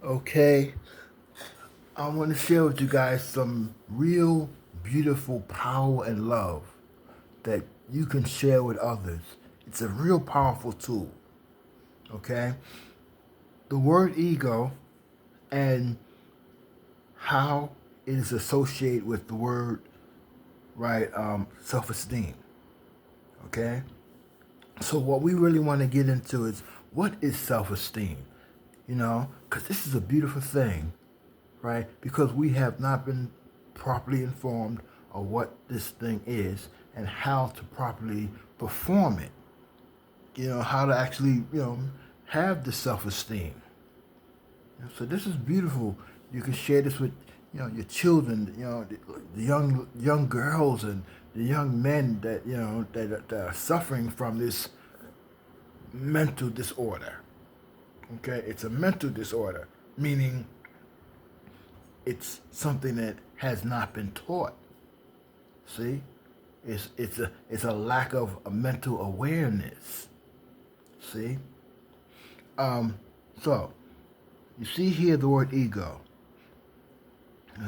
Okay, I want to share with you guys some real beautiful power and love that you can share with others. It's a real powerful tool. Okay, the word ego and how it is associated with the word right self-esteem. Okay, so what we really want to get into is what is self-esteem. Because this is a beautiful thing, right? Because we have not been properly informed of what this thing is and how to properly perform it. How to actually, have the self-esteem. So this is beautiful. You can share this with, your children, the young girls and the young men that, that are suffering from this mental disorder. Okay, it's a mental disorder, meaning it's something that has not been taught. See, it's a lack of a mental awareness. See, so you see here the word ego.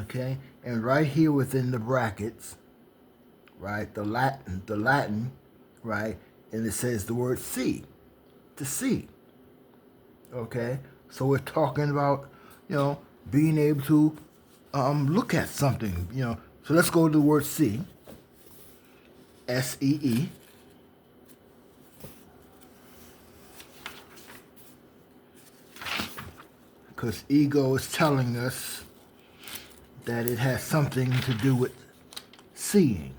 Okay, and right here within the brackets, right, the Latin, right, and it says the word see, to see. Okay, so we're talking about, being able to look at something. So let's go to the word see. SEE. Because ego is telling us that it has something to do with seeing.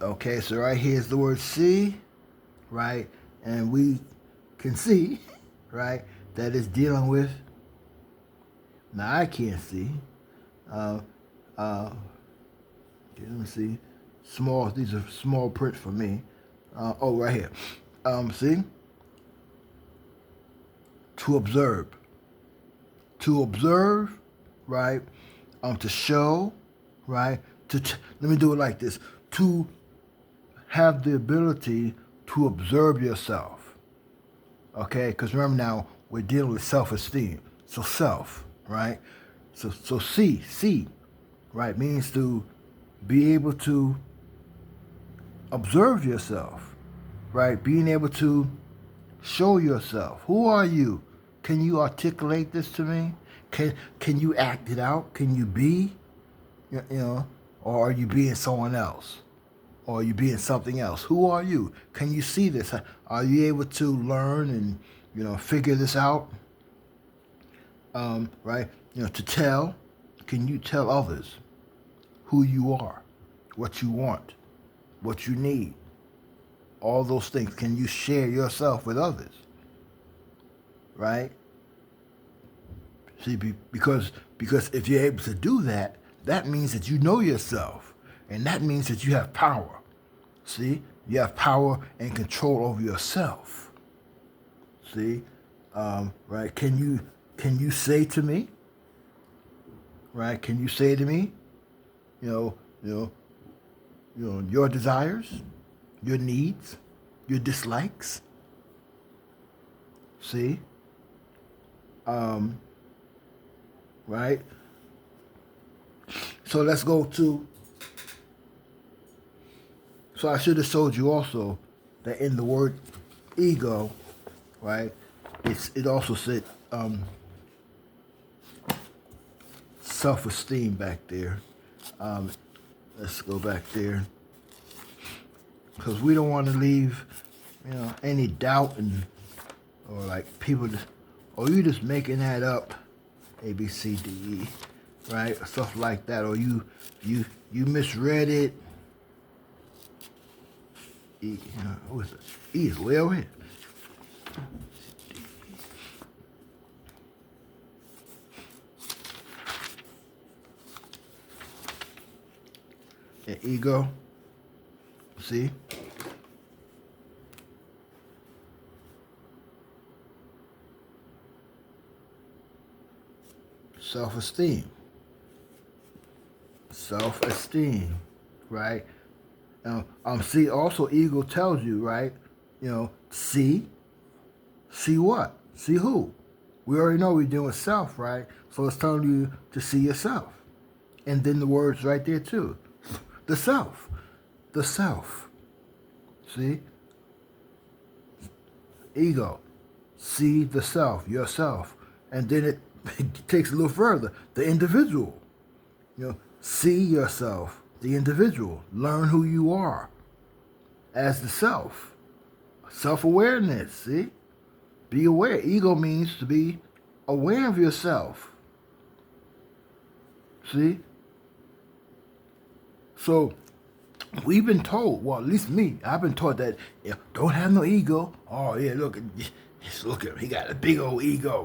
Okay, so right here is the word see, right? And we can see, right, that it's dealing with, now I can't see, okay, let me see, these are small print for me. Right here. See? To observe. To observe, right? To show, right? Let me do it like this. To have the ability to observe yourself. Okay? Because remember now, we're dealing with self-esteem. So self, right? So see, right, means to be able to observe yourself, right? Being able to show yourself. Who are you? Can you articulate this to me? Can you act it out? Can you be, or are you being someone else? Or are you being something else? Who are you? Can you see this? Are you able to learn and, figure this out? Right? To tell, can you tell others who you are, what you want, what you need? All those things. Can you share yourself with others? Right? See, because if you're able to do that, that means that you know yourself, and that means that you have power. See, you have power and control over yourself. See, right? Can you say to me, right? Can you say to me, you know, you know, your desires, your needs, your dislikes? See, right? So let's go to. So I should have showed you also that in the word ego, right? It also said self-esteem back there. Let's go back there because we don't want to leave, any doubt or like people just, or you just making that up, A B C D E, right? Stuff like that, or you misread it. What is it? E is way over here. And ego, see? Self-esteem. Self-esteem, right? See, also ego tells you, right? See what? See who? We already know we're doing self, right? So it's telling you to see yourself. And then the words right there too. The self. The self. See? Ego. See the self, yourself. And then it takes a little further. The individual. See yourself, the individual. Learn who you are as the self. Self-awareness, see? Be aware. Ego means to be aware of yourself. See? So we've been told, well, at least me, I've been taught that don't have no ego. Oh yeah, look at him. He got a big old ego.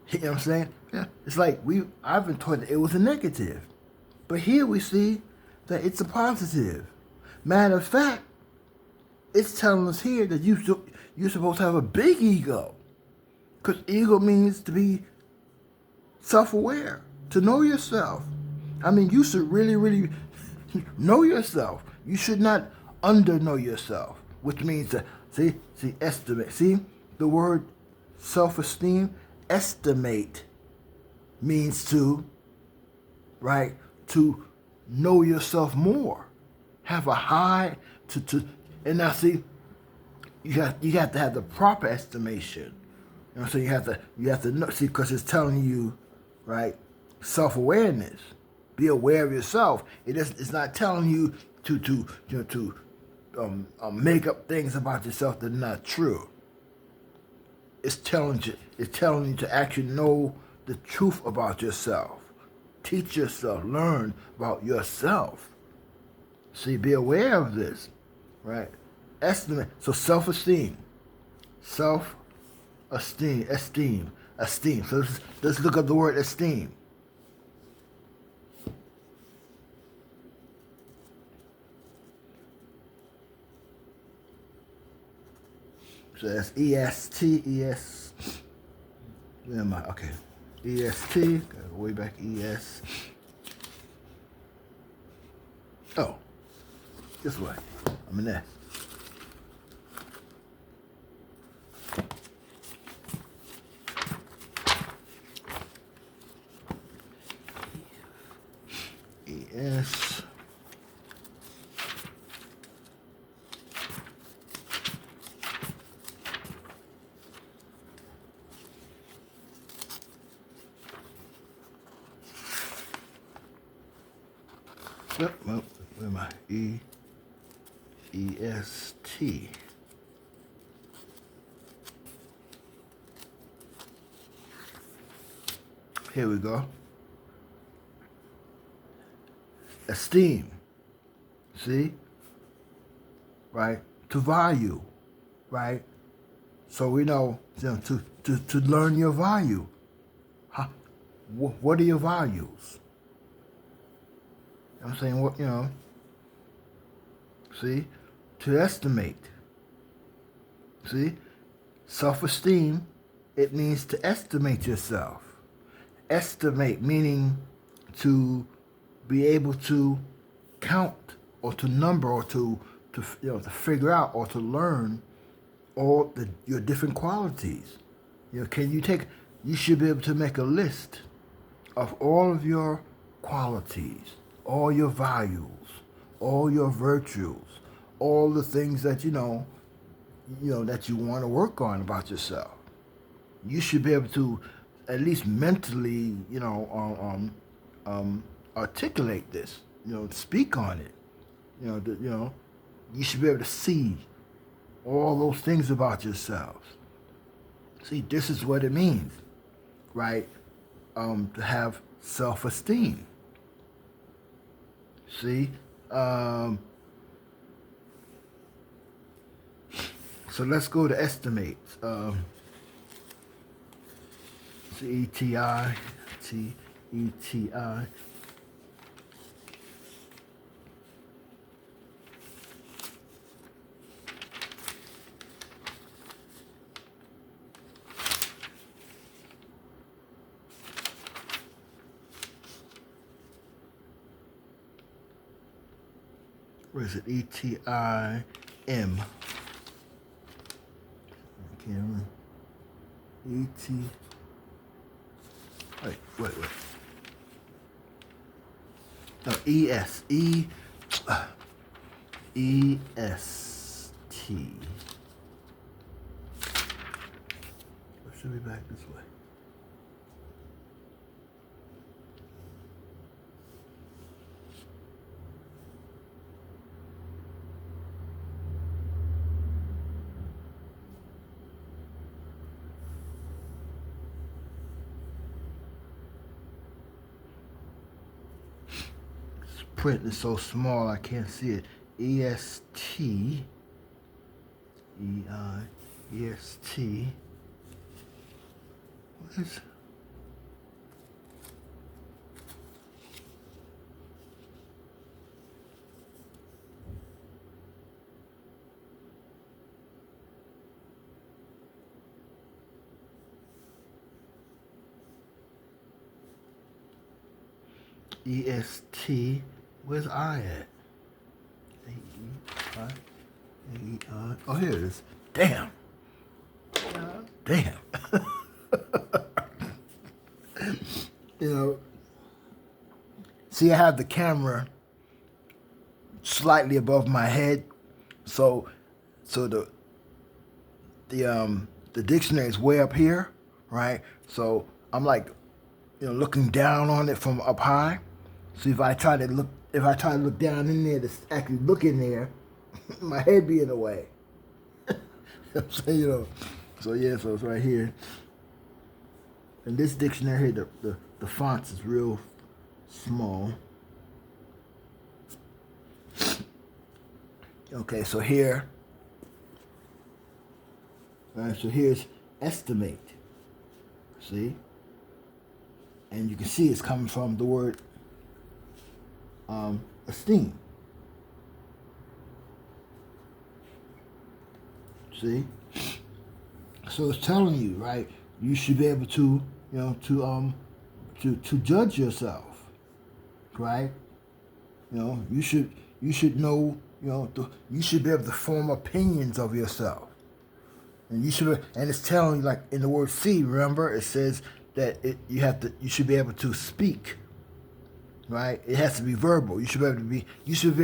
You know what I'm saying? Yeah. It's like I've been taught that it was a negative. But here we see that it's a positive. Matter of fact, it's telling us here that you're supposed to have a big ego. Because ego means to be self-aware, to know yourself. I mean, you should really, really know yourself. You should not under-know yourself, which means to, see, estimate. See, the word self-esteem, estimate, means to, right, to know yourself more. Have a high, and now see, you have to have the proper estimation. You know, so you have to know, see, because it's telling you, right, self-awareness. Be aware of yourself. It's not telling you to make up things about yourself that are not true. It's telling you to actually know the truth about yourself. Teach yourself. Learn about yourself. See, be aware of this, right? Estimate. So self-esteem. Self-esteem. Esteem. So let's look up the word esteem. So that's E-S-T, E-S. Where am I? Okay. E-S-T. Go way back. E-S. Oh. This way. I'm in there. E-S. Yep, well, where am I? E-S-T. Here we go. Esteem. See? Right? To value. Right? So we know, to learn your value. What are your values? I'm saying, see? To estimate. See? Self-esteem, it means to estimate yourself. Estimate meaning to be able to count or to number or to figure out or to learn all your different qualities. You should be able to make a list of all of your qualities, all your values, all your virtues, all the things that that you want to work on about yourself. You should be able to at least mentally, articulate this, speak on it. You should be able to see all those things about yourselves. See, this is what it means, right? To have self-esteem. See, so let's go to estimate. C-E-T-I, T-E-T-I. Where is it? E-T-I-M. I can't remember. E-T. Wait. No, E-S. E-S-T. Or should be back this way. Print is so small I can't see it. E-S-T. E-I-E-S-T. What is... E-S-T. Where's I at? A-E-I. A-E-I. Oh, here it is. Damn. Damn. You know, see, I have the camera slightly above my head, so the dictionary is way up here, right? So I'm like, looking down on it from up high. So if I try to look down in there to actually look in there, my head be in the way. So so it's right here. And this dictionary here, the fonts is real small. Okay, so here, all right, so here's estimate. See? And you can see it's coming from the word esteem. See? So it's telling you, right? You should be able to, to judge yourself, right? You should know, you should be able to form opinions of yourself. And it's telling you, like in the word see, remember, it says that you should be able to speak, right? It has to be verbal. You should be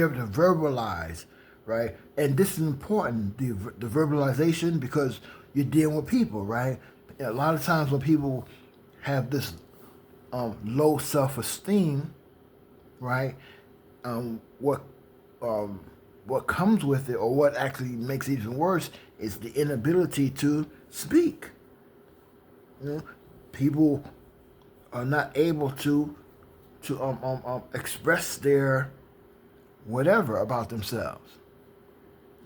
able to verbalize, right? And this is important, the verbalization, because you're dealing with people, right? A lot of times when people have this low self-esteem, right? What comes with it, or what actually makes it even worse, is the inability to speak. People are not able to express their whatever about themselves.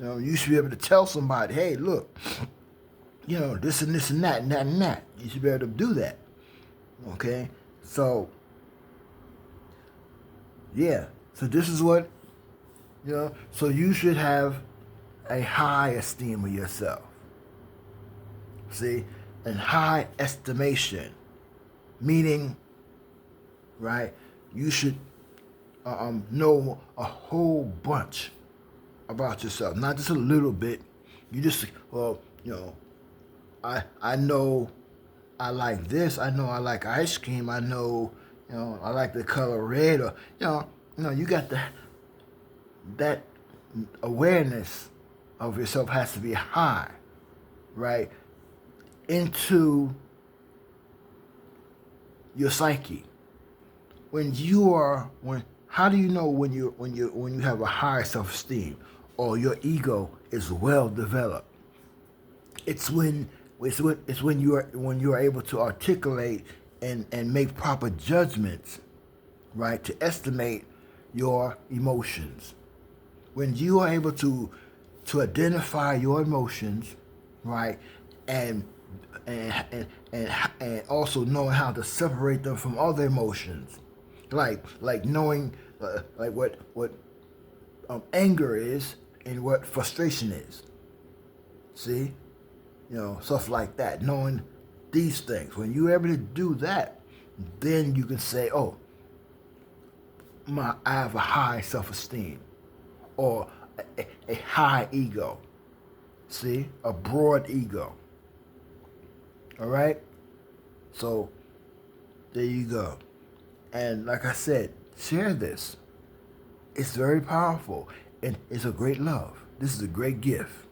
You should be able to tell somebody, hey, look, this and this and that and that and that. You should be able to do that. Okay? So, yeah. So this is what, so you should have a high esteem of yourself. See? And high estimation. Meaning, right, you should know a whole bunch about yourself. Not just a little bit. You just, I know I like this. I know I like ice cream. I know, I like the color red. Or, you got that awareness of yourself has to be high, right? Into your psyche. How do you know when you have a high self-esteem or your ego is well developed? It's when you are able to articulate and make proper judgments, right? To estimate your emotions. When you are able to identify your emotions, right, and also knowing how to separate them from other emotions, like knowing like what anger is and what frustration is. See, stuff like that. Knowing these things, when you're able to do that, then you can say, "Oh, I have a high self-esteem," or a high ego. See, a broad ego. All right? So there you go. And like I said, share this. It's very powerful and it's a great love. This is a great gift.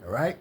All right?